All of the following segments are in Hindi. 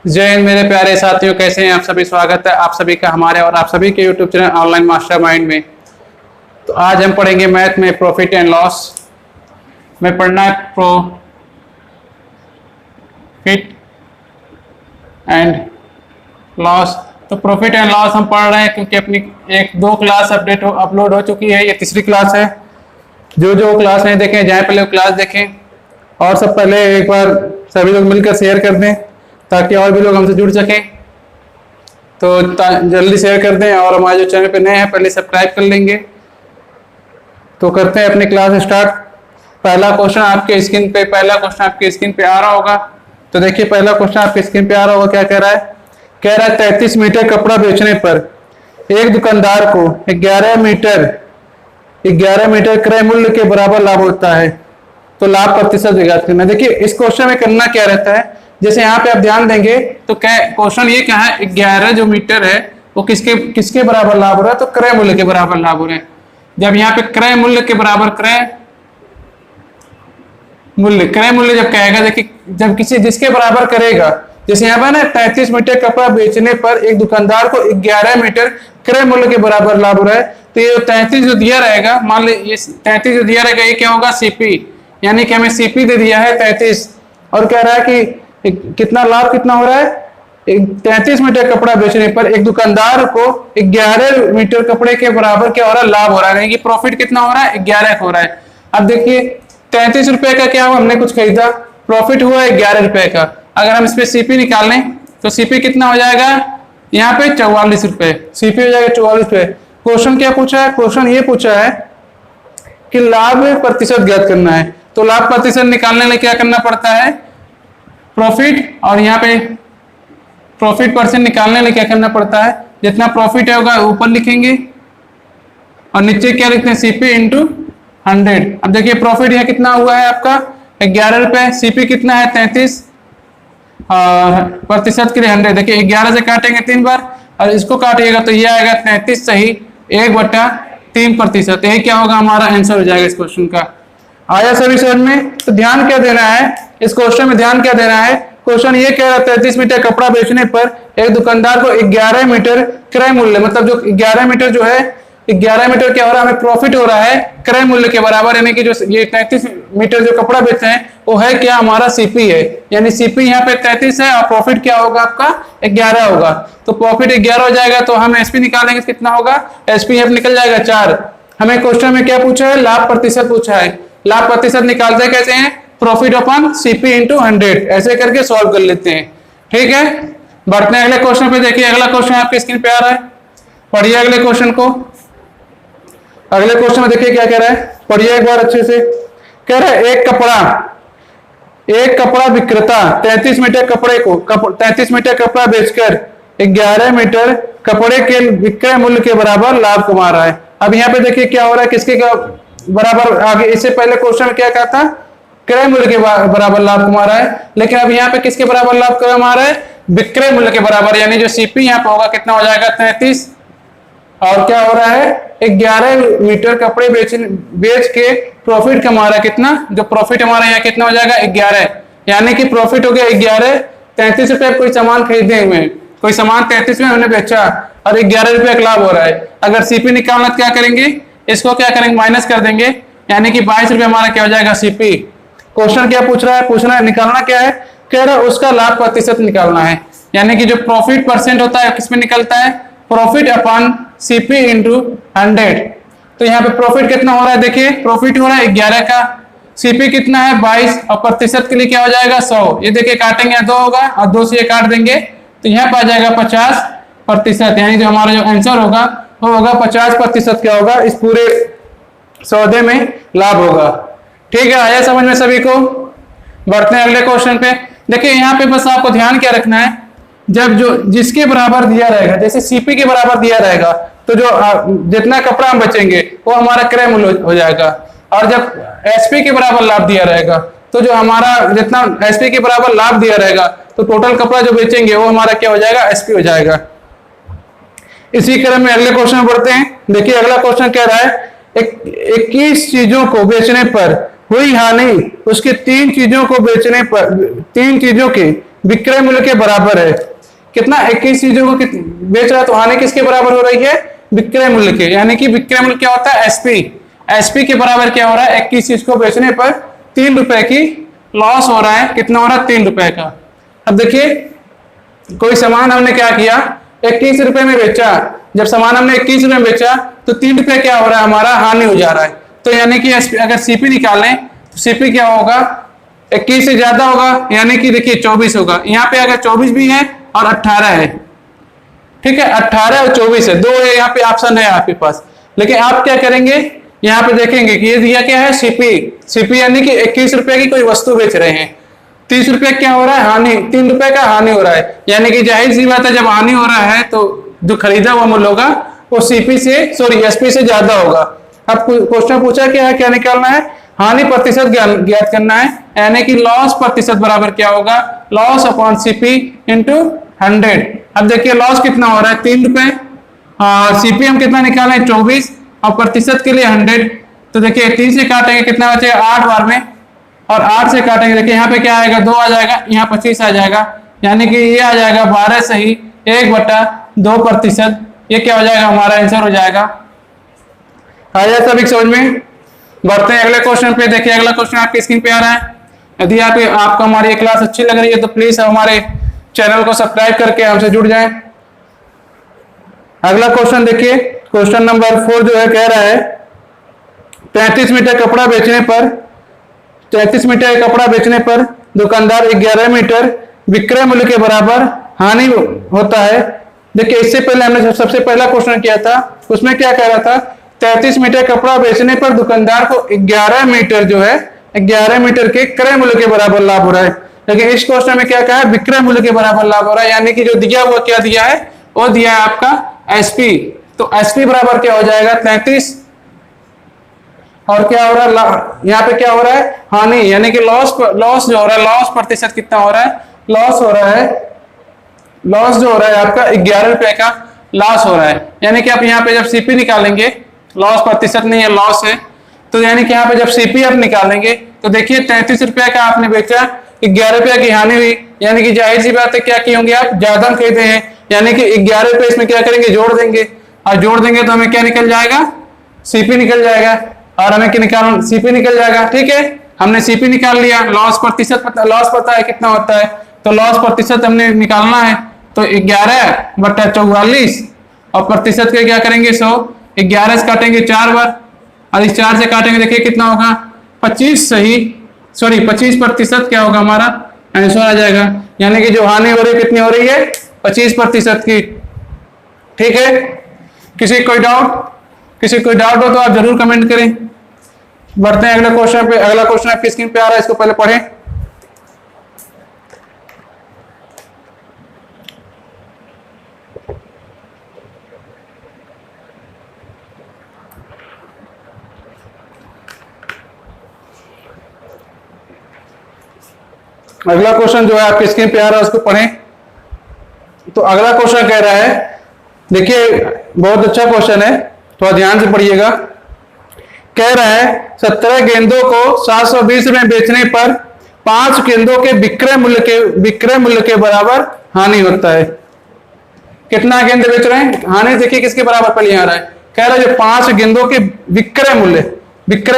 जय हिंद मेरे प्यारे साथियों, कैसे हैं आप सभी। स्वागत है आप सभी का हमारे और आप सभी के यूट्यूब चैनल ऑनलाइन मास्टरमाइंड में। तो आज हम पढ़ेंगे मैथ में प्रॉफिट एंड लॉस में पढ़ना है प्रॉफिट एंड लॉस। तो प्रॉफिट एंड लॉस हम पढ़ रहे हैं क्योंकि अपनी एक दो क्लास अपलोड हो चुकी है। ये तीसरी क्लास है। जो क्लास नहीं देखें जाए पहले वो क्लास देखें, और सब पहले एक बार सभी लोग मिलकर शेयर कर दें ताकि और भी लोग हमसे जुड़ सकें। तो जल्दी शेयर कर दें और हमारे जो चैनल पे नए हैं पहले सब्सक्राइब कर लेंगे। तो करते हैं अपनी क्लास स्टार्ट। पहला क्वेश्चन आपके स्क्रीन पे आ रहा होगा। तो देखिए पहला क्वेश्चन आपके स्क्रीन पे आ रहा होगा। क्या कह रहा है? कह रहा है 33 मीटर कपड़ा बेचने पर एक दुकानदार को 11 मीटर क्रय मूल्य के बराबर लाभ होता है। तो लाभ प्रतिशत ज्ञात करना। देखिए इस क्वेश्चन में करना क्या रहता है, जैसे यहाँ पे आप ध्यान देंगे तो क्वेश्चन ये क्या है, 11 जो मीटर है वो किसके बराबर लाभ हो रहा है, तो क्रय मूल्य के बराबर लाभ हो रहा है। जब यहाँ पे क्रय मूल्य के बराबर क्रय मूल्य जब कहेगा, देखिए जब जिसके बराबर करेगा, जैसे यहाँ पे ना 33 मीटर कपड़ा बेचने पर एक दुकानदार को 11 मीटर क्रय मूल्य के बराबर लाभ हो रहा है। तो ये 33 जो दिया रहेगा, मान ली ये 33 जो दिया रहेगा, ये क्या होगा, सीपी, यानी कि हमें सीपी दे दिया है 33, और कह रहा है कि कितना लाभ कितना हो रहा है, 33 मीटर कपड़ा बेचने पर एक दुकानदार को 11 मीटर कपड़े के बराबर क्या हो रहा है, लाभ हो रहा है, यानी कि प्रॉफिट कितना हो रहा है, 11 हो रहा है। अब देखिए 33 रुपए का क्या हुआ, हमने कुछ खरीदा, प्रॉफिट हुआ 11 रुपए का। अगर हम इस पे सीपी निकाल लें तो सीपी कितना हो जाएगा, यहाँ पे 44 रुपए सीपी हो जाएगा, 44 रुपए। क्वेश्चन क्या पूछा है, क्वेश्चन ये पूछा है कि लाभ प्रतिशत ज्ञात करना है। तो लाभ प्रतिशत निकालने में क्या करना पड़ता है, प्रॉफिट, और यहाँ पे प्रॉफिट परसेंट निकालने में क्या करना पड़ता है, जितना प्रॉफिट होगा ऊपर लिखेंगे और नीचे क्या लिखते हैं, सीपी इंटू 100। अब देखिए प्रॉफिट यहाँ कितना हुआ है आपका 11 रुपए, सीपी कितना है 33, और प्रतिशत के लिए 100। देखिए 11 से काटेंगे 3 बार और इसको काटिएगा तो ये आएगा 33 सही 1/3%। यही क्या होगा, हमारा आंसर हो जाएगा इस क्वेश्चन का। आया सभी समझ में? तो ध्यान क्या देना है इस क्वेश्चन में, ध्यान क्या देना है, क्वेश्चन ये कह रहा है 33 मीटर कपड़ा बेचने पर एक दुकानदार को 11 मीटर क्रय मूल्य, मतलब जो 11 मीटर जो है, 11 मीटर क्या हो रहा है, हमें प्रॉफिट हो रहा है क्रय मूल्य के बराबर, यानी कि जो ये 33 मीटर जो कपड़ा बेचते हैं वो है क्या, हमारा सीपी है, यानी सीपी यहाँ पे 33 है और प्रॉफिट क्या होगा आपका 11 होगा। तो प्रॉफिट 11 हो जाएगा तो हम एसपी निकालेंगे, कितना होगा, एसपी यहाँ निकल जाएगा 4। हमें क्वेश्चन में क्या पूछा है, लाभ प्रतिशत पूछा है। लाभ प्रतिशत निकालते कैसे हैं, प्रॉफिट अपॉन सीपी इंटू 100, ऐसे करके सॉल्व कर लेते हैं। ठीक है, बढ़ते हैं अगले क्वेश्चन पे। देखिए अगला क्वेश्चन आपके स्क्रीन पे आ रहा है, पढ़िए अगले क्वेश्चन को। अगले क्वेश्चन में देखिए क्या कह रहा है, पढ़िए एक बार अच्छे से। कह रहा है एक कपड़ा विक्रेता 33 मीटर कपड़े को 33 मीटर कपड़ा बेचकर 11 मीटर कपड़े के विक्रय मूल्य के बराबर लाभ कमा रहा है। अब यहाँ पे देखिए क्या हो रहा है, किसके का बराबर, आगे इससे पहले क्वेश्चन में क्या कहा था, क्रय मूल्य के बराबर लाभ कमा रहा है, लेकिन अब यहाँ पे किसके बराबर लाभ कमा रहा है, विक्रय मूल्य के बराबर, यानी जो सीपी यहाँ पे होगा कितना हो जाएगा 33, और क्या हो रहा है 11 मीटर कपड़े बेच के प्रॉफिट कमा रहा है, कितना, जो प्रॉफिट हमारा यहाँ कितना हो जाएगा 11, यानी कि प्रॉफिट हो गया 11। 33 रुपए कोई सामान खरीदे हुए, कोई सामान 33 में हमने बेचा और 11 रुपए का लाभ हो रहा है। अगर सीपी निकालना क्या करेंगे, इसको क्या करेंगे, माइनस कर देंगे, यानी कि 22 रुपए हमारा क्या हो जाएगा सीपी। क्वेश्चन क्या पूछ रहा है, पूछना है निकालना क्या है, कह रहा है उसका लाभ प्रतिशत निकालना है, यानी कि जो प्रॉफिट परसेंट होता है किसमें निकलता है, प्रॉफिट अपॉन सीपी इंटू 100। तो यहाँ पे प्रॉफिट कितना हो रहा है, देखिए प्रॉफिट हो रहा है 11 का, सीपी कितना है 22, और प्रतिशत के लिए क्या हो जाएगा 100। ये देखिए काटेंगे 2 होगा और 2 से ये काट देंगे तो यहाँ पे आ जाएगा 50%, यानी जो हमारा जो आंसर होगा वो होगा 50% क्या होगा, इस पूरे सौदे में लाभ होगा। ठीक है, आया समझ में सभी को? बढ़ते हैं अगले क्वेश्चन पे। देखिए यहाँ पे बस आपको ध्यान क्या रखना है, जब जो जिसके बराबर दिया रहेगा, जैसे सीपी के बराबर दिया रहेगा तो जो जितना कपड़ा हम बचेंगे वो हमारा क्रय मूल्य हो जाएगा, और जब एसपी के बराबर लाभ दिया रहेगा तो जो हमारा जितना एसपी के बराबर लाभ दिया रहेगा तो टोटल कपड़ा जो बेचेंगे वो हमारा क्या हो जाएगा, एसपी हो जाएगा। इसी क्रम में अगले क्वेश्चन बढ़ते हैं। देखिए अगला क्वेश्चन कह रहा है 21 चीजों को बेचने पर हुई हानि उसके 3 चीजों के विक्रय मूल्य के बराबर है। कितना 21 चीजों को बेच रहा है, तो हानि किसके बराबर हो रही है? विक्रय मूल्य के। यानी कि विक्रय मूल्य क्या होता है? एसपी। एसपी के बराबर क्या हो रहा है? 21 चीज को बेचने पर 3 रुपए की लॉस हो रहा है। कितना हो रहा है? 3 रुपए का। अब देखिए कोई सामान हमने क्या किया, 21 रुपए में बेचा। जब सामान हमने 21 रुपए में बेचा तो 3 रुपए क्या हो रहा है? हमारा हानि हो जा रहा है। तो यानी कि अगर सीपी निकालें तो सीपी क्या होगा? 21 से ज्यादा होगा, यानी कि देखिए 24 होगा। यहाँ पे अगर 24 भी है और 18 है, ठीक है, 18 और 24 है, दो है यहाँ पे ऑप्शन है आपके पास। लेकिन आप क्या करेंगे, यहाँ पे देखेंगे कि ये दिया क्या है? सीपी। सीपी यानी कि 21 रुपए की कोई वस्तु बेच रहे हैं, 30 रुपए क्या हो रहा है? हानि। 3 रुपए का हानि हो रहा है। यानी कि जाहिर सी बात है, जब हानि हो रहा है तो जो खरीदा हुआ मूल्य होगा वो सीपी से एसपी से ज्यादा होगा। अब क्वेश्चन पूछा क्या है, क्या निकालना है? हानि प्रतिशत ज्ञात करना है। यानी कि लॉस प्रतिशत बराबर क्या होगा? Loss upon CP into 100। अब देखिए लॉस कितना हो रहा है? 3 रुपए। सीपी हम कितना निकालें? 24, और प्रतिशत के लिए 100। तो देखिए 3 से काटेंगे कितना बचेगा? 8 बार में, और 8 से काटेंगे देखिए यहाँ पे क्या आएगा? 2 आ जाएगा, यहाँ 25 आ जाएगा। यानी कि ये आ जाएगा 12 सही 1/2%। ये क्या हो जाएगा? हमारा आंसर हो जाएगा। आया सभी समझ में? बढ़ते हैं अगले क्वेश्चन पे। देखिए अगला क्वेश्चन आपकी स्क्रीन पे आ रहा है। यदि आपको हमारी ये क्लास अच्छी लग रही है तो प्लीज हमारे चैनल को सब्सक्राइब करके हमसे जुड़ जाएं। अगला क्वेश्चन देखिए, क्वेश्चन नंबर 4 जो है कह रहा है 33 मीटर कपड़ा बेचने पर 33 मीटर कपड़ा बेचने पर दुकानदार 11 मीटर विक्रय मूल्य के बराबर हानि होता है। देखिए इससे पहले हमने सबसे पहला क्वेश्चन किया था, उसमें क्या कह रहा था? 33 मीटर कपड़ा बेचने पर दुकानदार को 11 मीटर जो है 11 मीटर के क्रय मूल्य के बराबर लाभ हो रहा है। लेकिन इस क्वेश्चन में क्या कहा है? विक्रय मूल्य के बराबर लाभ हो रहा है। यानी कि जो दिया हुआ क्या दिया है? वो दिया है आपका एसपी। तो एसपी बराबर क्या हो जाएगा? 33, और क्या हो रहा है यहाँ पे? क्या हो रहा है? हानि। यानी कि लॉस जो हो रहा है, लॉस प्रतिशत कितना हो रहा है? लॉस हो रहा है, लॉस जो हो रहा है आपका 11 रुपए का लॉस हो रहा है। यानी कि आप यहाँ पे जब सीपी निकालेंगे, लॉस प्रतिशत नहीं है, लॉस है, तो यानी कि यहाँ पे जब सीपी आप निकालेंगे तो देखिए 33 रुपए का आपने बेचा, 11 रुपए की हानि हुई। यानी कि जाहिर सी बात है क्या किए होंगे आप? ज्यादा खरीदे हैं, यानी कि 11 रुपए इसमें क्या करेंगे? जोड़ देंगे, और जोड़ देंगे तो हमें क्या निकल जाएगा? सीपी निकल जाएगा, और हमें क्या निकाल? सीपी निकल जाएगा। ठीक है, हमने सीपी निकाल लिया। लॉस प्रतिशत लॉस पता है कितना होता है, तो लॉस प्रतिशत हमने निकालना है। तो 11/44, और प्रतिशत के क्या करेंगे? 100। 11 से काटेंगे 4 बार, और इस 4 से काटेंगे देखिए कितना होगा? 25 सही 25% क्या होगा? हमारा आंसर आ जाएगा। यानी कि जो हानि हो रही है कितनी हो रही है? 25% की। ठीक है, किसी कोई डाउट हो तो आप जरूर कमेंट करें। बढ़ते हैं अगले क्वेश्चन पे। अगला क्वेश्चन आपकी स्क्रीन पे आ रहा है, इसको पहले पढ़ें। अगला क्वेश्चन जो है आपकी स्क्रीन पे आ रहा है, उसको पढ़ें। तो अगला क्वेश्चन कह रहा है, देखिए बहुत अच्छा क्वेश्चन है, थोड़ा ध्यान से पढ़िएगा। कह रहा है 17 गेंदों को 720 में बेचने पर 5 गेंदों के विक्रय मूल्य के बराबर हानि होता है। कितना गेंद बेच रहे हैं? हानि देखिए किसके बराबर पहले आ रहा है? कह रहा है जो 5 गेंदों के विक्रय मूल्य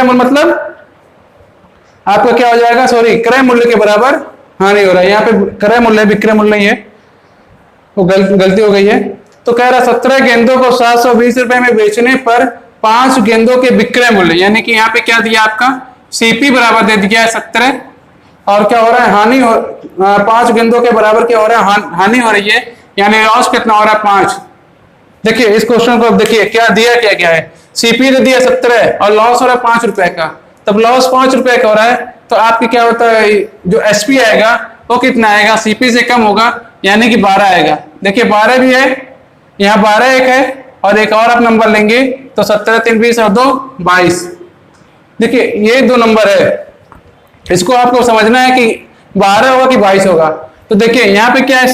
मतलब आपका क्या हो जाएगा? क्रय मूल्य के बराबर हानि हो रहा है। यहाँ पे क्रय मूल्य विक्रय मूल्य नहीं है, वो गलती हो गई है। तो कह रहा 17 गेंदों को 720 रुपए में बेचने पर 5 गेंदों के विक्रय मूल्य, यानी कि यहाँ पे क्या दिया आपका? सीपी बराबर दे दिया है 17, और क्या हो रहा है? हानि 5 गेंदों के बराबर क्या हो रहा है? हानि हो रही है। यानी लॉस कितना हो रहा है? 5। देखिए इस क्वेश्चन को देखिए क्या दिया, क्या है? सीपी दे दिया 17 और लॉस हो रहा है 5 रुपए का। तब लॉस 5 रुपए का हो रहा है, तो आपकी क्या होता है? जो एसपी आएगा वो कितना आएगा? सीपी से कम होगा, यानी कि 12 आएगा। देखिए 12 भी है, यहाँ 12 एक है, और एक और आप नंबर लेंगे तो 17 3 20 और 2 22। देखिए ये 2 नंबर है, इसको आपको समझना है कि 12 होगा कि 22 होगा। तो देखिए यहाँ पे क्या है?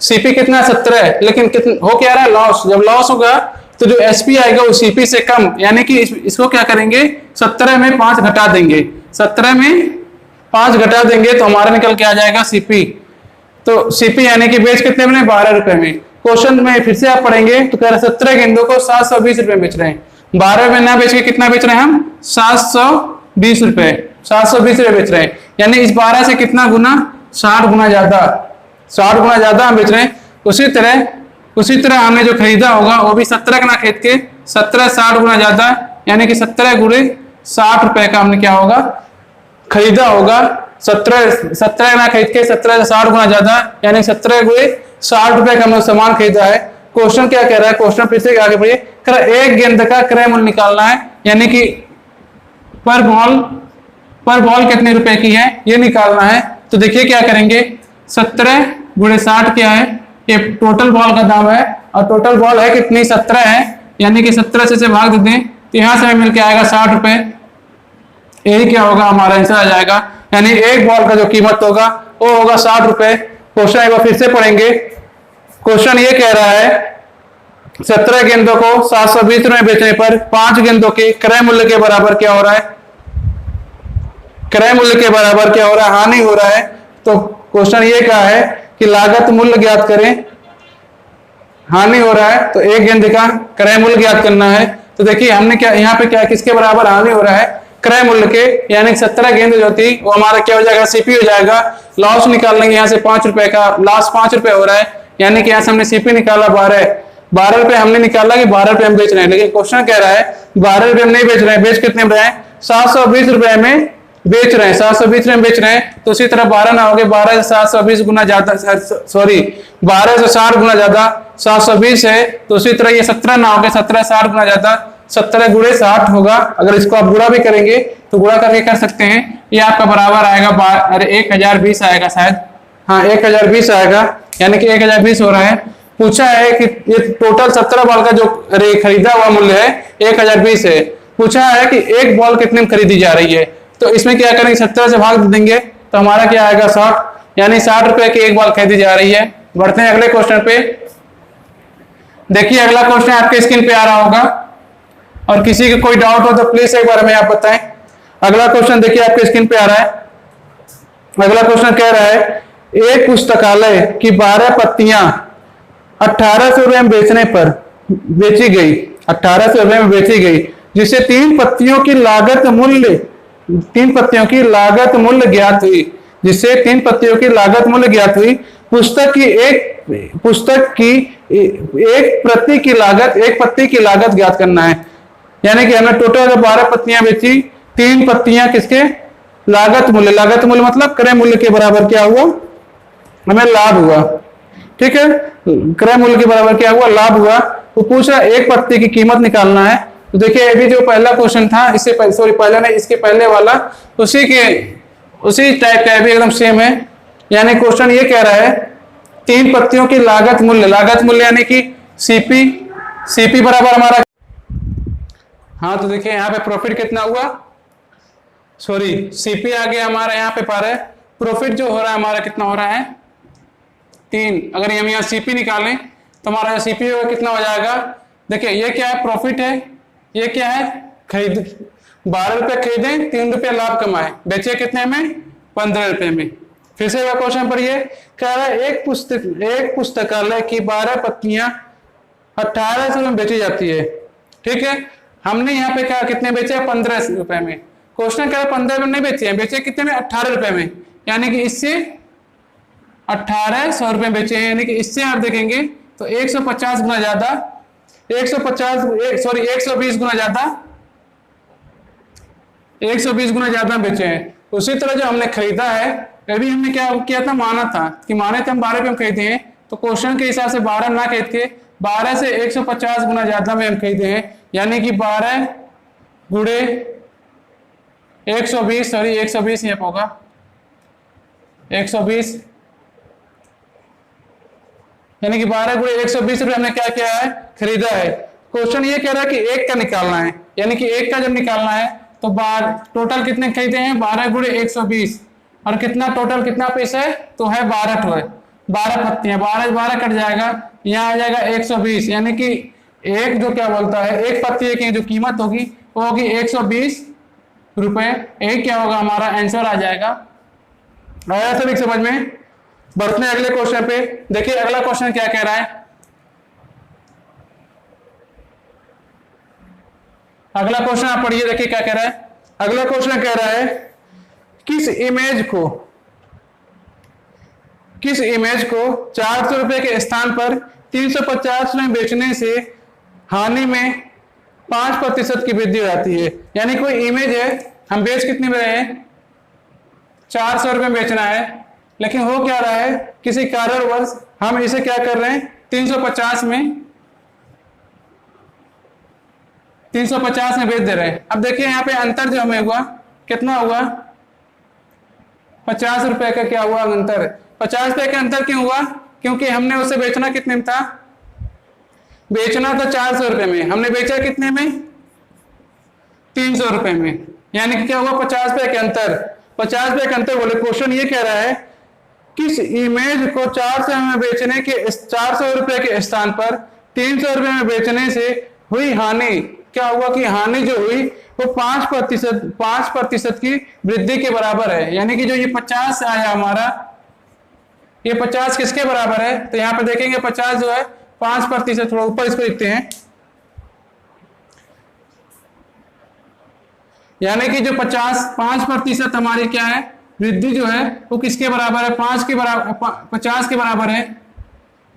सीपी कितना? 17 है, लेकिन कितना हो क्या रहा है? लॉस। जब लॉस होगा तो जो एसपी आएगा वो सीपी से कम, यानी कि इसको क्या करेंगे? 17 में 5 घटा देंगे, 17 में 5 घटा देंगे तो हमारा निकल के आ जाएगा सीपी। तो सीपी यानी कि बेच कितने में, 12 रुपए में। क्वेश्चन में फिर से आप पढ़ेंगे तो कह रहे 17 गेंदों को 720 रुपए बेच रहे हैं। 12 में ना बेच के कितना बेच रहे हैं हम, 720 रुपए, 720 रुपए बेच रहे हैं। यानी इस 12 से कितना गुना, 60 गुना ज्यादा, 60 गुना ज्यादा हम बेच रहे हैं। उसी तरह हमने जो खरीदा होगा वो भी 17 का ना खरीद के 17 60 गुना ज्यादा, यानी कि 17 गुणे 60 रुपए का हमने क्या होगा, खरीदा होगा। 17 ना खरीद के 17 से 60 गुना ज्यादा, यानी 17 गुणे 60 रुपए का हमने सामान खरीदा है। क्वेश्चन क्या कह रहा है, क्वेश्चन फिर से आगे बढ़िए, कह रहा है एक गेंद का क्रय मूल्य निकालना है, यानी कि पर बॉल कितने रुपए की है ये निकालना है। तो देखिए क्या करेंगे, 17 गुणे 60 क्या है, ये टोटल बॉल का दाम है, और टोटल बॉल है कितनी, 17 है, यानी कि 17 से भाग दे दें तो यहां से हमें मिल के आएगा 60 रुपए। यही क्या होगा, हमारा आंसर आ जाएगा। यानी एक बॉल का जो कीमत होगा वो होगा 60 रुपए। क्वेश्चन एक बार फिर से पढ़ेंगे। क्वेश्चन ये कह रहा है 17 गेंदों को 720 रुपए बेचने पर 5 गेंदों के क्रय मूल्य के बराबर क्या हो रहा है, क्रय मूल्य के बराबर क्या हो रहा है, हानि हो रहा है। तो क्वेश्चन ये कहा है कि लागत मूल्य ज्ञात करें, हानि हो रहा है तो एक गेंद का क्रय मूल्य ज्ञात करना है। तो देखिए हमने क्या यहाँ पे क्या, किसके बराबर हानि हो रहा है, क्रय मूल्य के, यानी 17 गेंद जो थी वो हमारा क्या हो जाएगा, सीपी हो जाएगा। लॉस निकाल लेंगे यहाँ से 5 रुपए का, लॉस 5 रुपए हो रहा है, यानी कि यहाँ से हमने सीपी निकाला 12 रुपए हमने निकाला कि 12 रुपए हम बेच रहे हैं। लेकिन क्वेश्चन कह रहा है 12 रुपए हम नहीं बेच रहे हैं, बेच कितने में रहे हैं, 720 रुपए में बेच रहे हैं, 720 रुपए में बेच रहे हैं। तो उसी तरह 12 ना हो गए, 12 से 720 गुना ज्यादा, सॉरी 12 से 60 गुना ज्यादा 720 है। तो उसी तरह ये 17 ना हो गए, 17 60 गुना ज्यादा, 17 गुणे 60 होगा। अगर इसको आप गुणा भी करेंगे तो गुणा करके कर सकते हैं, ये आपका बराबर आएगा, अरे 1020 आएगा शायद, हाँ 1020 आएगा, यानी कि 1020 हो रहा है। पूछा है कि ये टोटल 17 बॉल का जो खरीदा हुआ मूल्य है 1020 है। पूछा है कि एक बॉल कितने में खरीदी जा रही है, तो इसमें क्या करेंगे, 17 से भाग देंगे तो हमारा क्या आएगा 60, यानी 60 रुपए की एक बॉल खरीदी जा रही है। बढ़ते हैं अगले क्वेश्चन पे। देखिए अगला क्वेश्चन आपके स्क्रीन पे आ रहा होगा, और किसी का कोई डाउट हो तो प्लीज एक बार हमें आप बताएं। अगला क्वेश्चन देखिए आपके स्क्रीन पे आ रहा है। अगला क्वेश्चन कह रहा है एक पुस्तकालय की 12 पत्तियां 1800 रुपए में बेचने पर बेची गई, 1800 रुपए में बेची गई, जिससे 3 पत्तियों की लागत मूल्य ज्ञात हुई, जिससे 3 पत्तियों की लागत मूल्य ज्ञात हुई। पुस्तक की एक पत्ती की लागत ज्ञात करना है, यानी कि हमने टोटल 12 पत्तियां बेची, 3 पत्तियां किसके, लागत मूल्य मतलब क्रय मूल्य के बराबर क्या हुआ, हमें लाभ हुआ। ठीक है, क्रय मूल्य के बराबर क्या हुआ, लाभ हुआ। तो पूछा एक पत्ती की कीमत निकालना है। तो देखिए अभी जो पहला क्वेश्चन था, इससे सॉरी पहला नहीं, इसके पहले वाला उसी टाइप का भी एकदम सेम है। यानी क्वेश्चन ये कह रहा है 3 पत्तियों की लागत मूल्य यानी कि सीपी बराबर हमारा, हाँ तो देखिए यहाँ पे प्रॉफिट कितना हुआ, सॉरी सीपी आ गया हमारा, यहाँ पे पा रहे प्रॉफिट जो हो रहा है हमारा कितना हो रहा है 3। अगर हम यहाँ सीपी निकालें तो हमारा सीपी कितना हो जाएगा, देखिए ये क्या है, प्रॉफिट है, ये क्या है, खरीद 12 रुपए खरीदे, 3 रुपए लाभ कमाए, बेचे कितने में, 15 रुपए में। फिर से क्वेश्चन पर ये कह रहा है एक पुस्तकालय की 12 पत्तियां 1800 में बेची जाती है। ठीक है, हमने यहाँ पे क्या कितने बेचे, 15 रुपए में। क्वेश्चन कह रहा है 15 में नहीं बेचे हैं, बेचे कितने में, 18 रुपए में, यानी कि इससे 1800 रुपए बेचे हैं, यानी कि इससे आप देखेंगे तो 150 गुना ज्यादा, 120 गुना ज्यादा, 120 गुना ज्यादा बेचे हैं। उसी तरह जो हमने खरीदा है, अभी हमने क्या किया था, माना था कि माने थे हम 12 रुपए में खरीदे हैं, तो क्वेश्चन के हिसाब से 12 ना खरीद के 12 से 150 गुना ज्यादा में हम खरीदे हैं, यानी कि 12 गुणे 120, सॉरी 120 यहाँ होगा 120, यानी कि 12 गुणे 120 रुपए हमने क्या किया है, खरीदा है। क्वेश्चन ये कह रहा है कि एक का निकालना है, यानी कि एक का जब निकालना है तो टोटल कितने खरीदे हैं, 12 गुणे 120, और कितना टोटल कितना पैसा है, तो है 12 ठो है, 12 पत्तियां, 12 कट जाएगा, यहाँ आ जाएगा 120, यानी कि एक जो क्या बोलता है, एक पत्ती की जो कीमत होगी वो होगी 120 रुपए। एक क्या होगा, हमारा आंसर आ जाएगा। आया सभी समझ में। बढ़ते हैं अगले क्वेश्चन पे। देखिए अगला क्वेश्चन क्या कह रहा है। अगला क्वेश्चन आप पढ़िए, देखिए क्या कह रहा है। अगला क्वेश्चन कह रहा है किस इमेज को 400 रुपए के स्थान पर 350 में बेचने से हानि में 5% की वृद्धि हो जाती है। यानी कोई इमेज है, हम बेच कितने में रहे हैं, 400 रुपए में बेचना है, लेकिन हो क्या रहा है, किसी कारणवश हम इसे क्या कर रहे हैं, 350 में बेच दे रहे हैं। अब देखिए यहाँ पे अंतर जो हमें हुआ कितना हुआ, 50 रुपए का क्या हुआ अंतर। 50 रुपए का अंतर क्यों हुआ, क्योंकि हमने उसे बेचना कितने में था, बेचना था 400 रुपए में, हमने बेचा कितने में, 300 रुपए में। यानी कि क्या हुआ, 50 रुपए के अंतर। 50 रुपए के अंतर बोले। क्वेश्चन ये कह रहा है किस इमेज को 400 में बेचने के 400 रुपए के स्थान पर 300 रुपए में बेचने से हुई हानि, क्या हुआ कि हानि जो हुई वो 5% की वृद्धि के बराबर है। यानी कि जो ये 50 आया हमारा, ये 50 किसके बराबर है, तो यहां पे देखेंगे 50 जो है 5%, थोड़ा ऊपर इसको लिखते हैं। यानी कि जो 5% हमारी क्या है वृद्धि जो है वो किसके बराबर है, 50 के बराबर है।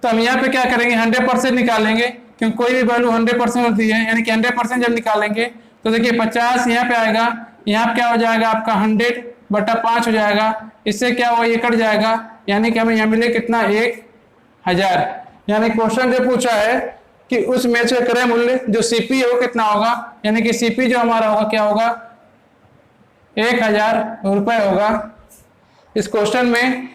तो हम यहाँ पे क्या करेंगे, 100% निकालेंगे, क्योंकि कोई भी वैल्यू 100% होती है। यानी कि 100% जब निकालेंगे तो देखिए 50 यहाँ पे आएगा, यहाँ क्या हो जाएगा आपका 100/5 हो जाएगा। इससे क्या हुआ, ये कट जाएगा, यानी कि हमें यहाँ मिले कितना, 1000। यानी क्वेश्चन जो पूछा है कि उस मैच का क्रय मूल्य जो सीपी है वो कितना होगा, यानी कि सीपी जो हमारा होगा क्या होगा, 1000 रुपए होगा। इस क्वेश्चन में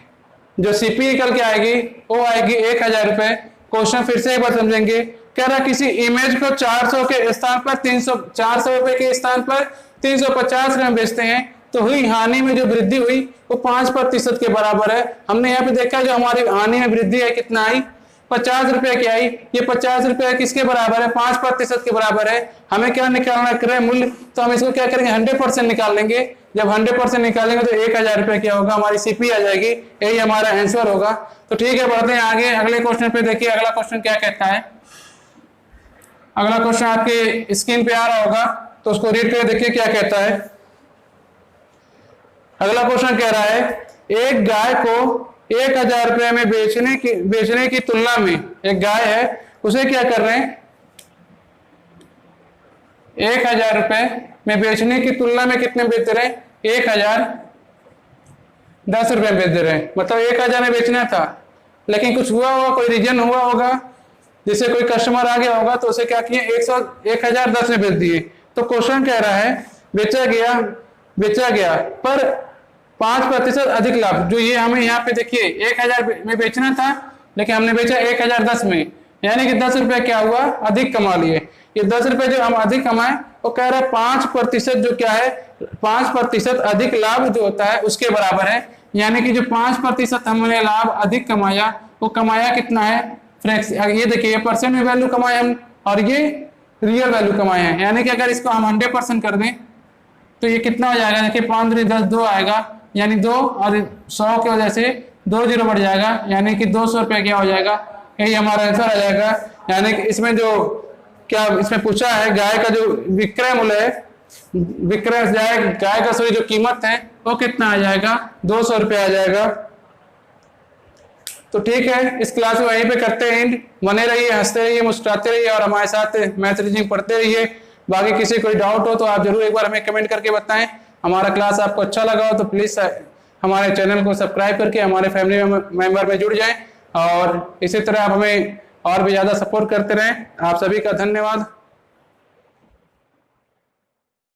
जो सीपी निकल के आएगी वो आएगी 1000 रुपए। क्वेश्चन फिर से एक बार समझेंगे। कह रहा किसी इमेज को 400 के स्थान पर 400 रुपए के स्थान पर 350 ग्राम बेचते हैं तो हुई हानि में जो वृद्धि हुई वो 5% के बराबर है। हमने यहाँ पे देखा जो हमारी हानि में वृद्धि है कितना आई, 50 रुपए की आई। ये 50 रुपए किसके बराबर है, 5% के बराबर है। हमें क्या निकालना है, क्रय मूल्य। तो हम इसको क्या करेंगे, 100% निकाल लेंगे। जब 100% निकालेंगे तो 1000 रुपए क्या होगा, हमारी सीपी आ जाएगी। यही हमारा आंसर होगा। तो ठीक है, बढ़ते हैं आगे अगले क्वेश्चन पे। देखिए अगला क्वेश्चन क्या कहता है। अगला क्वेश्चन आपके स्क्रीन पे आ रहा होगा, तो उसको रीड करके देखिए क्या कहता है। अगला क्वेश्चन कह रहा है एक गाय को 1000 रुपए में बेचने की तुलना में, एक गाय है उसे क्या कर रहे हैं, 1000 रुपए में बेचने की तुलना में कितने बेच रहे हैं, 1010 रुपए में बेच दे रहे हैं। मतलब 1000 में बेचना था, लेकिन कुछ हुआ होगा, कोई रीजन हुआ होगा, जैसे कोई कस्टमर आ गया होगा तो उसे क्या किए, 1010 में बेच दिए। तो क्वेश्चन कह रहा है बेचा गया पर 5% अधिक लाभ। जो ये हमें यहाँ पे देखिए 1000 में बेचना था, लेकिन हमने बेचा 1010 में, यानी कि 10 रुपए क्या हुआ, अधिक कमा लिए। ये 10 रुपए जो हम अधिक कमाए वो कह रहा है 5% जो क्या है, 5% अधिक लाभ जो होता है उसके बराबर है। यानी कि जो 5% हमने लाभ अधिक कमाया वो कमाया कितना है, फ्रैक्स। ये देखिए ये परसेंट में वैल्यू कमाए हम, और ये रियल वैल्यू कमाए हैं। यानी कि अगर इसको हम 100% कर दें तो ये कितना हो जाएगा, देखिए 5 दूनी 10, 2 आएगा, यानी 2 और 100 की वजह से 2 जीरो बढ़ जाएगा, यानी कि 200 रुपया क्या हो जाएगा, यही हमारा आंसर आ जाएगा। यानी कि इसमें जो क्या इसमें पूछा है, गाय का जो विक्रय मूल्य है, गाय का सॉरी जो कीमत है वो कितना आ जाएगा, 200 रुपया आ जाएगा। तो ठीक है, इस क्लास में वहीं पे करते हैं। बने रहिए, हंसते रहिए, मुस्कुराते रहिए और हमारे साथ मैथ रीजनिंग पढ़ते रहिए। बाकी किसी कोई डाउट हो तो आप जरूर एक बार हमें कमेंट करके बताएं। हमारा क्लास आपको अच्छा लगा हो तो प्लीज हमारे चैनल को सब्सक्राइब करके हमारे फैमिली मेंबर में जुड़ जाएं, और इसी तरह आप हमें और भी ज्यादा सपोर्ट करते रहें। आप सभी का धन्यवाद।